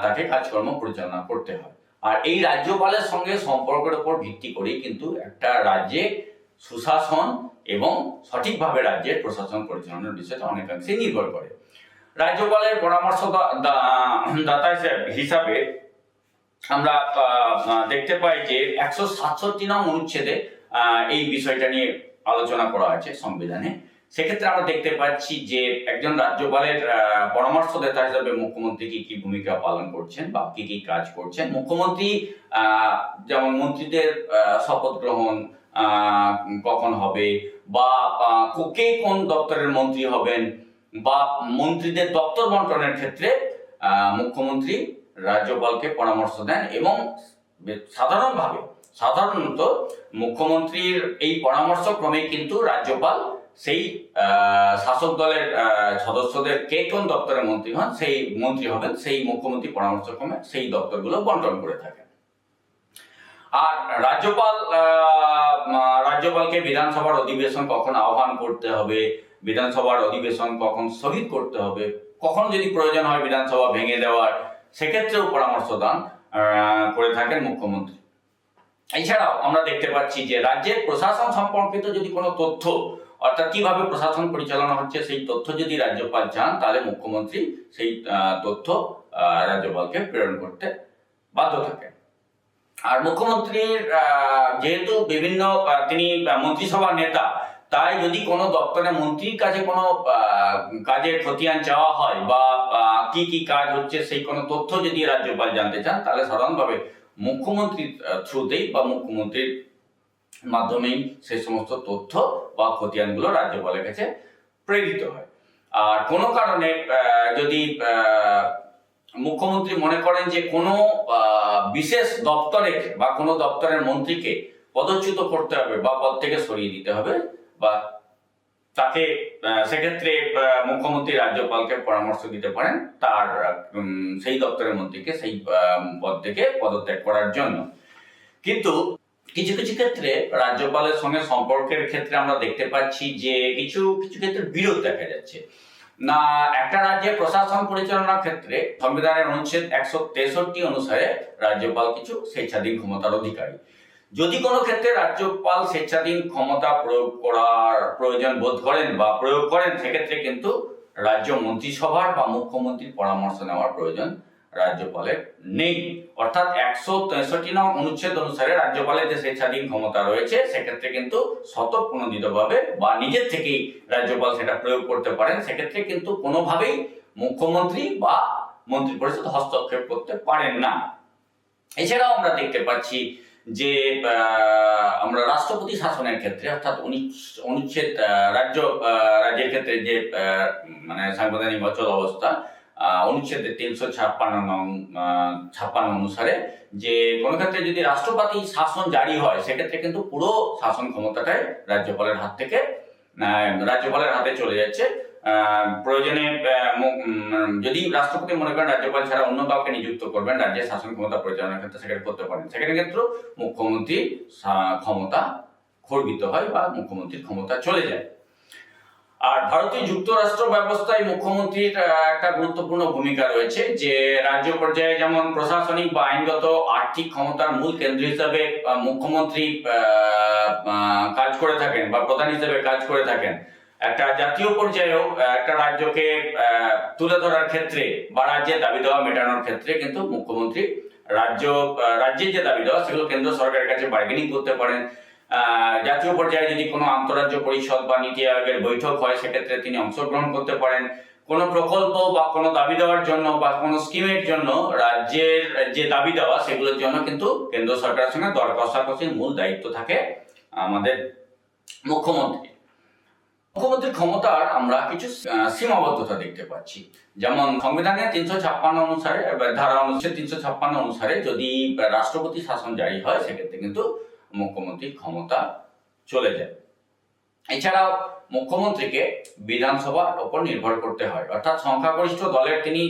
তাকে কাজকর্ম পরিচালনা করতে হয়। আর এই রাজ্যপালের সঙ্গে সম্পর্কের উপর ভিত্তি করেই কিন্তু একটা রাজ্যে সুশাসন এবং সঠিকভাবে রাজ্যের প্রশাসন পরিচালনার বিষয়টা অনেকাংশে নির্ভর করে। রাজ্যপালের পরামর্শদাতা হিসাবে আমরা দেখতে পাই যে 167 নং অনুচ্ছেদে এই বিষয়টা নিয়ে আলোচনা করা আছে সংবিধানে। সেক্ষেত্রে আমরা দেখতে পাচ্ছি যে একজন রাজ্যপালের পরামর্শদাতা হিসাবে মুখ্যমন্ত্রী কি ভূমিকা পালন করছেন বা কি কাজ করছেন। মুখ্যমন্ত্রী যেমন মন্ত্রীদের শপথ গ্রহণ কখন হবে বা কে কোন দপ্তরের মন্ত্রী হবেন বা মন্ত্রীদের দপ্তর বন্টনের ক্ষেত্রে মুখ্যমন্ত্রী রাজ্যপালকে পরামর্শ দেন এবং সাধারণত মুখ্যমন্ত্রীর এই পরামর্শ ক্রমে কিন্তু রাজ্যপাল সেই শাসক দলের সদস্যদের কে কোন দপ্তরের মন্ত্রী হন সেই মন্ত্রী হবেন সেই মুখ্যমন্ত্রী পরামর্শক্রমে সেই দপ্তরগুলো বন্টন করে থাকেন। আর রাজ্যপালকে বিধানসভার অধিবেশন কখন আহ্বান করতে হবে, বিধানসভার অধিবেশন কখন স্থগিত করতে হবে, কখন যদি প্রয়োজন হয় বিধানসভা ভেঙে দেওয়ার, সেক্ষেত্রেও পরামর্শ দান করে থাকেন মুখ্যমন্ত্রী। এছাড়াও আমরা দেখতে পাচ্ছি যে রাজ্যের প্রশাসন সম্পর্কিত যদি কোনো তথ্য, অর্থাৎ কিভাবে প্রশাসন পরিচালনা হচ্ছে সেই তথ্য যদি রাজ্যপাল চান, তাহলে মুখ্যমন্ত্রী সেই তথ্য রাজ্যপালকে প্রেরণ করতে বাধ্য থাকেন। আর মুখ্যমন্ত্রীর যেহেতু তিনি মন্ত্রিসভার নেতা, তাই যদি কোনো দপ্তরে মন্ত্রীর কাছে কোনো কাজের খতিয়ান চাওয়া হয় বা কি কাজ হচ্ছে সেই কোনো তথ্য যদি রাজ্যপাল জানতে চান, তাহলে সাধারণভাবে মুখ্যমন্ত্রীর থ্রুতেই বা মুখ্যমন্ত্রীর মাধ্যমেই সেই সমস্ত তথ্য বা খতিয়ানগুলো রাজ্যপালের কাছে প্রেরিত হয়। আর কোনো কারণে যদি মুখ্যমন্ত্রী মনে করেন যে কোনো বিশেষ দপ্তরের বা কোনো দপ্তরের মন্ত্রীকে পদচ্যুত করতে হবে বা পদ থেকে সরিয়ে দিতে হবে বা তাকে, সেক্ষেত্রে মুখ্যমন্ত্রী রাজ্যপালকে পরামর্শ দিতে পারেন তার সেই দপ্তরের মন্ত্রীকে সেই পদ থেকে পদত্যাগ করার জন্য। কিন্তু কিছু ক্ষেত্রে রাজ্যপালের সঙ্গে সম্পর্কের ক্ষেত্রে আমরা দেখতে পাচ্ছি যে কিছু ক্ষেত্রে বিরোধ দেখা যাচ্ছে। না, একটা রাজ্যের প্রশাসন পরিচালনার ক্ষেত্রে সংবিধানের অনুচ্ছেদ 163 অনুসারে রাজ্যপাল কিছু স্বেচ্ছাধীন ক্ষমতার অধিকারী। যদি কোনো ক্ষেত্রে রাজ্যপাল স্বেচ্ছাধীন ক্ষমতা প্রয়োগ করার প্রয়োজন বোধ করেন বা প্রয়োগ করেন, সেক্ষেত্রে কিন্তু রাজ্য মন্ত্রিসভার বা মুখ্যমন্ত্রীর পরামর্শ নেওয়ার প্রয়োজন রাজ্যপালের নেই। অর্থাৎ 163 নং অনুচ্ছেদ অনুসারে রাজ্যপালের যে স্বেচ্ছাধীন ক্ষমতা রয়েছে, সেক্ষেত্রে কিন্তু স্বতঃপ্রণোদিতভাবে বা নিজের থেকেই রাজ্যপাল সেটা প্রয়োগ করতে পারেন। সেক্ষেত্রে কিন্তু কোনোভাবেই মুখ্যমন্ত্রী বা মন্ত্রিপরিষদ হস্তক্ষেপ করতে পারেন না। এছাড়াও আমরা দেখতে পাচ্ছি যে আমরা রাষ্ট্রপতি শাসনের ক্ষেত্রে, অর্থাৎ অনুচ্ছেদ রাজ্যের ক্ষেত্রে যে মানে সাংবিধানিক অচল অবস্থা, অনুচ্ছেদের 356 অনুসারে যে কোনো ক্ষেত্রে যদি রাষ্ট্রপতি শাসন জারি হয়, সেক্ষেত্রে কিন্তু পুরো শাসন ক্ষমতাটাই রাজ্যপালের হাত থেকে রাজ্যপালের হাতে চলে যাচ্ছে। প্রয়োজনে যদি রাষ্ট্রপতি মনে করেন রাজ্যপাল ছাড়া অন্য কাউকে নিযুক্ত করবেন রাজ্যের শাসন ক্ষমতা পরিচালনার ক্ষেত্রে, সেখানে করতে পারেন। সেখানে ক্ষেত্রে মুখ্যমন্ত্রীর ক্ষমতা খর্বিত হয় বা মুখ্যমন্ত্রীর ক্ষমতা চলে যায়। আর ভারতীয় যুক্তরাষ্ট্র ব্যবস্থায় মুখ্যমন্ত্রীর একটা গুরুত্বপূর্ণ ভূমিকা রয়েছে, যে রাজ্য পর্যায়ে যেমন প্রশাসনিক বা আইনগত আর্থিক ক্ষমতার মূল কেন্দ্র হিসাবে মুখ্যমন্ত্রী কাজ করে থাকেন বা প্রধান হিসেবে কাজ করে থাকেন। একটা জাতীয় পর্যায়েও একটা রাজ্যকে তুলে ধরার ক্ষেত্রে বা রাজ্যের দাবি দেওয়া মেটানোর ক্ষেত্রে কিন্তু মুখ্যমন্ত্রী রাজ্যের যে দাবি দেওয়া সেগুলো কেন্দ্র সরকারের কাছে বার্গেনিং করতে পারেন। জাতীয় পর্যায়ে যদি কোনো আন্তঃরাজ্য পরিষদ বা নীতি আয়োগের বৈঠক হয় সেক্ষেত্রে তিনি অংশগ্রহণ করতে পারেন। কোনো প্রকল্প বা কোনো দাবি দেওয়ার জন্য বা কোনো স্কিমের জন্য রাজ্যের যে দাবি দেওয়া সেগুলোর জন্য কিন্তু কেন্দ্র সরকারের সঙ্গে দর কষাকষির মূল দায়িত্ব থাকে আমাদের মুখ্যমন্ত্রী। মুখ্যমন্ত্রীর ক্ষমতার আমরা কিছু সীমাবদ্ধতা দেখতে পাচ্ছি। যেমন সংবিধানের 356 অনুসারে, ধারা অনুচ্ছেদ 356 অনুসারে যদি রাষ্ট্রপতি শাসন জারি হয় সেক্ষেত্রে কিন্তু মুখ্যমন্ত্রীর ক্ষমতা চলে যায়। এছাড়াও মুখ্যমন্ত্রীকে বিধানসভার উপর নির্ভর করতে হয়, অর্থাৎ সংখ্যাগরিষ্ঠ দলের তিনি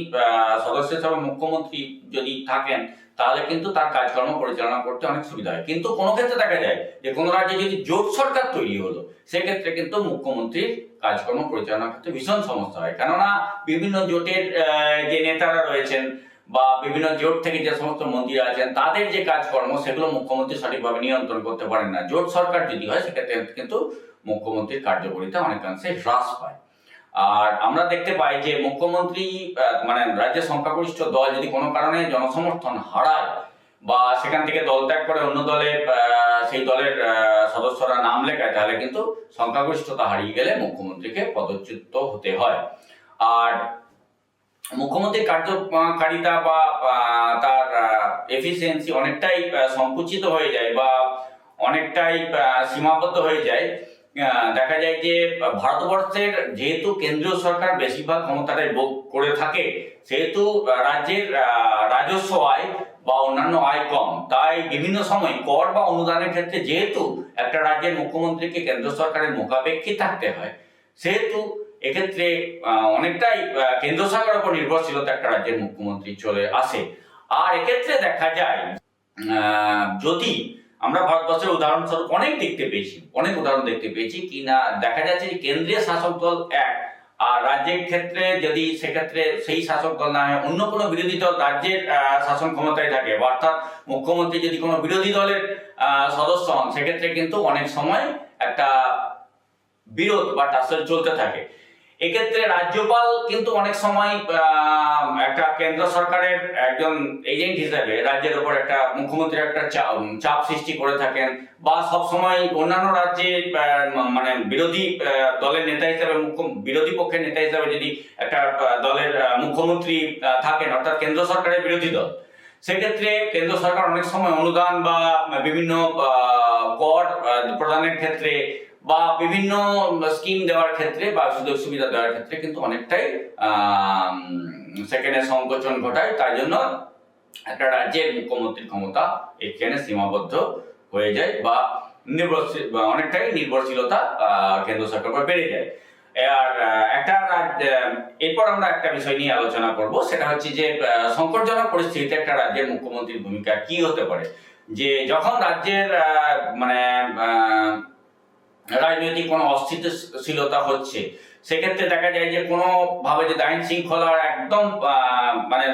সদস্য হিসেবে মুখ্যমন্ত্রী যদি থাকেন তাহলে কিন্তু তার কাজকর্ম পরিচালনা করতে অনেক সুবিধা হয়। কিন্তু কোনো ক্ষেত্রে দেখা যায় যে কোনো রাজ্যে যদি জোট সরকার তৈরি হলো সেক্ষেত্রে কিন্তু মুখ্যমন্ত্রীর কাজকর্ম পরিচালনার ক্ষেত্রে ভীষণ সমস্যা হয়, কেননা বিভিন্ন জোটের যে নেতারা রয়েছেন বা বিভিন্ন জোট থেকে যে সমস্ত মন্ত্রীরা আছেন তাদের যে কাজকর্ম সেগুলো মুখ্যমন্ত্রী সঠিকভাবে নিয়ন্ত্রণ করতে পারেন না। জোট সরকার যদি হয় সেক্ষেত্রে কিন্তু মুখ্যমন্ত্রীর কার্যকারিতা অনেকাংশে হ্রাস পায়। আর আমরা দেখতে পাই যে মুখ্যমন্ত্রী মানে রাজ্যের সংখ্যাগরিষ্ঠ দল যদি কোনো কারণে জনসমর্থন হারায় বা সেখান থেকে দল ত্যাগ করে অন্য দলে সেই দলের সদস্যরা নাম লেখায় তাহলে কিন্তু সংখ্যাগরিষ্ঠতা হারিয়ে গেলে মুখ্যমন্ত্রীকে পদচ্যুত হতে হয়। আর মুখ্যমন্ত্রীর কার্যকারিতা বা তার এফিসিয়েন্সি অনেকটাই সংকুচিত হয়ে যায় বা অনেকটাই সীমাবদ্ধ হয়ে যায়। দেখা যায় যে ভারতবর্ষের যেহেতু কেন্দ্রীয় সরকার বেশিরভাগ ক্ষমতাটাই ভোগ করে থাকে, সেহেতু রাজ্যের রাজস্ব আয় বা অন্যান্য আয় কম, তাই বিভিন্ন সময় কর বা অনুদানের ক্ষেত্রে যেহেতু একটা রাজ্যের মুখ্যমন্ত্রীকে কেন্দ্র সরকারের মুখাপেক্ষী থাকতে হয়, সেহেতু এক্ষেত্রে অনেকটাই কেন্দ্র সরকারের উপর নির্ভরশীলতা একটা রাজ্যের মুখ্যমন্ত্রী চলে আসে। আর এক্ষেত্রে দেখা যায় যদি আমরা ভারতবর্ষের উদাহরণস্বরূপ অনেক উদাহরণ দেখতে পেয়েছি কিনা দেখা যাচ্ছে যে কেন্দ্রীয় শাসক দল এক, আর রাজ্যের ক্ষেত্রে যদি সেক্ষেত্রে সেই শাসক দল না হয় অন্য কোনো বিরোধী দল রাজ্যের শাসন ক্ষমতায় থাকে, অর্থাৎ মুখ্যমন্ত্রী যদি কোনো বিরোধী দলের সদস্য হন সেক্ষেত্রে কিন্তু অনেক সময় একটা বিরোধ বা টাসেল চলতে থাকে। এক্ষেত্রে রাজ্যপাল কিন্তু অনেক সময় একটা কেন্দ্র সরকারের একজন এজেন্ট হিসেবে রাজ্যের উপর একটা মুখ্যমন্ত্রীর একটা চাপ সৃষ্টি করে থাকেন, বা সবসময় অন্যান্য রাজ্যে মানে বিরোধী দলের নেতা হিসেবে বিরোধী পক্ষের নেতা হিসেবে যদি একটা দলের মুখ্যমন্ত্রী থাকেন, অর্থাৎ কেন্দ্র সরকারের বিরোধী দল, সেক্ষেত্রে কেন্দ্র সরকার অনেক সময় অনুদান বা বিভিন্ন কর প্রদানের ক্ষেত্রে বা বিভিন্ন স্কিম দেওয়ার ক্ষেত্রে বা সুযোগ সুবিধা দেওয়ার ক্ষেত্রে কিন্তু অনেকটাই সেখানে সংকোচন ঘটায়। তাই জন্য একটা রাজ্যের মুখ্যমন্ত্রীর ক্ষমতা এখানে সীমাবদ্ধ হয়ে যায় বা অনেকটাই নির্ভরশীলতা কেন্দ্র সরকার উপর বেড়ে যায়। আর এরপর আমরা একটা বিষয় নিয়ে আলোচনা করব, সেটা হচ্ছে যে সংকটজনক পরিস্থিতিতে একটা রাজ্যের মুখ্যমন্ত্রীর ভূমিকা কি হতে পারে। যে যখন রাজ্যের মানে রাজনৈতিক কোনো অস্থিতিশীলতা হচ্ছে, সেক্ষেত্রে দেখা যায় যে কোনো ভাবে যদি আইন শৃঙ্খলা একদম মানে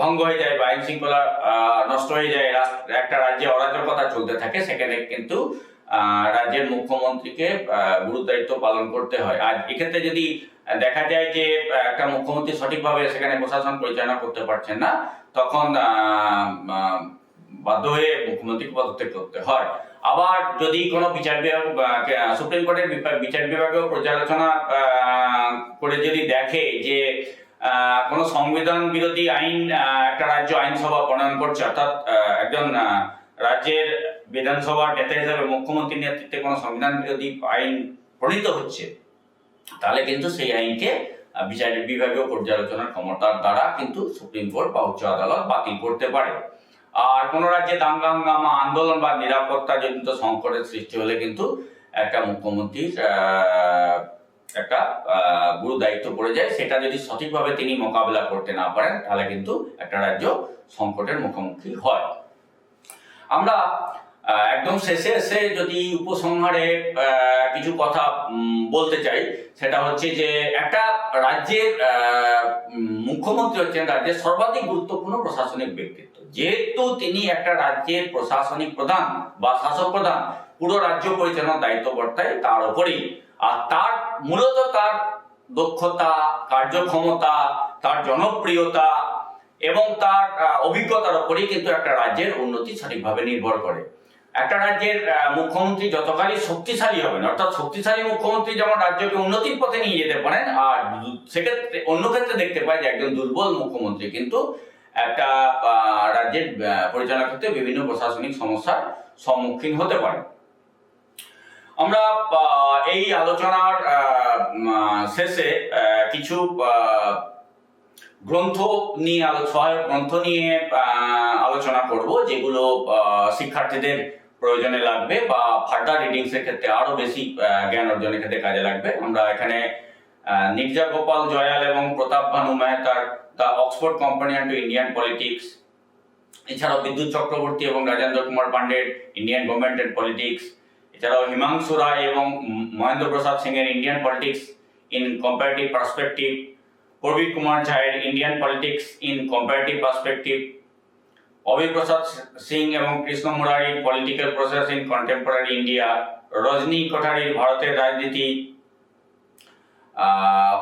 ভঙ্গ হয়ে যায় বা আইন শৃঙ্খলা নষ্ট হয়ে যায়, একটা রাজ্যে অরাজকতা চলতে থাকে, সেখানে কিন্তু রাজ্যের মুখ্যমন্ত্রীকে গুরুদায়িত্ব পালন করতে হয়। আর এক্ষেত্রে যদি দেখা যায় যে একটা মুখ্যমন্ত্রী সঠিকভাবে সেখানে প্রশাসন পরিচালনা করতে পারছেন না, তখন বাধ্য হয়ে মুখ্যমন্ত্রীকে পদত্যাগ করতে হয়। আবার যদি কোনো বিচার বিভাগ সুপ্রিম কোর্টের বিচার বিভাগেও পর্যালোচনা করে যদি দেখে যে কোনো সংবিধান বিরোধী আইন একটা রাজ্য আইনসভা প্রণয়ন করছে, অর্থাৎ একজন রাজ্যের বিধানসভার নেতা হিসেবে মুখ্যমন্ত্রীর নেতৃত্বে কোনো সংবিধান বিরোধী আইন প্রণীত হচ্ছে, তাহলে কিন্তু সেই আইনকে বিচার বিভাগীয় পর্যালোচনার ক্ষমতার দ্বারা কিন্তু সুপ্রিম কোর্ট বা উচ্চ আদালত বাতিল করতে পারে। আর কোন রাজ্যে দাঙ্গা হাঙ্গামা আন্দোলন বা নিরাপত্তা জনিত সংকটের সৃষ্টি হলে কিন্তু একটা মুখ্যমন্ত্রীর একটা গুরু দায়িত্ব পড়ে যায়। সেটা যদি সঠিকভাবে তিনি মোকাবিলা করতে না পারেন তাহলে কিন্তু একটা রাজ্য সংকটের মুখোমুখি হয়। আমরা একদম শেষে এসে যদি উপসংহারে কিছু কথা বলতে চাই, সেটা হচ্ছে যে একটা রাজ্যের মুখ্যমন্ত্রী হচ্ছেন রাজ্যের সর্বাধিক গুরুত্বপূর্ণ প্রশাসনিক ব্যক্তিত্ব। যেহেতু তিনি একটা রাজ্যের প্রশাসনিক প্রধান বা শাসক প্রধান, পুরো রাজ্য পরিচালনার দায়িত্ব বর্তায় তার উপরেই। আর তার মূলত তার দক্ষতা, কার্যক্ষমতা, তার জনপ্রিয়তা এবং তার অভিজ্ঞতার উপরেই কিন্তু একটা রাজ্যের উন্নতি সঠিকভাবে নির্ভর করে। একটা রাজ্যের মুখ্যমন্ত্রী যতকালই শক্তিশালী হবেন, অর্থাৎ শক্তিশালী মুখ্যমন্ত্রী যেমন রাজ্যকে উন্নতির পথে নিয়ে যেতে পারেন, আর সেক্ষেত্রে অন্য ক্ষেত্রে দেখতে পাই যে একজন দুর্বল মুখ্যমন্ত্রী কিন্তু একটা রাজ্যের পরিচালনার ক্ষেত্রে বিভিন্ন প্রশাসনিক সমস্যার সম্মুখীন হতে পারে। আমরা এই আলোচনার শেষে কিছু গ্রন্থ নিয়ে সহায়ক গ্রন্থ নিয়ে আলোচনা করব, যেগুলো শিক্ষার্থীদের প্রয়োজনে লাগবে বা ফার্দার রিডিংস এর ক্ষেত্রে আরো বেশি জ্ঞান অর্জনের ক্ষেত্রে কাজে লাগবে। আমরা এখানে নির্জা গোপাল জয়াল এবং প্রতাপ ভানু মেহতার the Oxford companion to Indian politics, এছাড়াও বিদ্যুৎ চক্রবর্তী এবং রাজেন্দ্র কুমার পান্ডের ইন্ডিয়ান গভর্নমেন্ট এন্ড পলিটিক্স, এছাড়াও হিমাংশু রায় এবং মহেন্দ্র প্রসাদ সিং এর Indian politics in comparative perspective, Prabir Kumar ঝায়ের Indian politics in comparative perspective, Abhay Prasad Singh এবং কৃষ্ণ মুরারির political process in contemporary India, Rajni কোঠারির ভারতের রাজনীতি,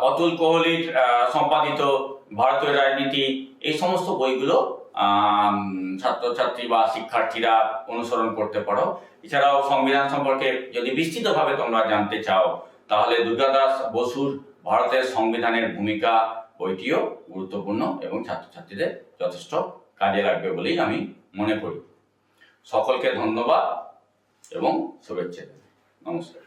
অতুল কোহলির সম্পাদিত ভারতীয় রাজনীতি, এই সমস্ত বইগুলো ছাত্রছাত্রী বা শিক্ষার্থীরা অনুসরণ করতে পারো। এছাড়াও সংবিধান সম্পর্কে যদি বিস্তৃতভাবে তোমরা জানতে চাও তাহলে দুর্গাদাস বসুর ভারতের সংবিধানের ভূমিকা বইটিও গুরুত্বপূর্ণ এবং ছাত্রছাত্রীদের যথেষ্ট কাজে লাগবে বলেই আমি মনে করি। সকলকে ধন্যবাদ এবং শুভেচ্ছা। নমস্কার।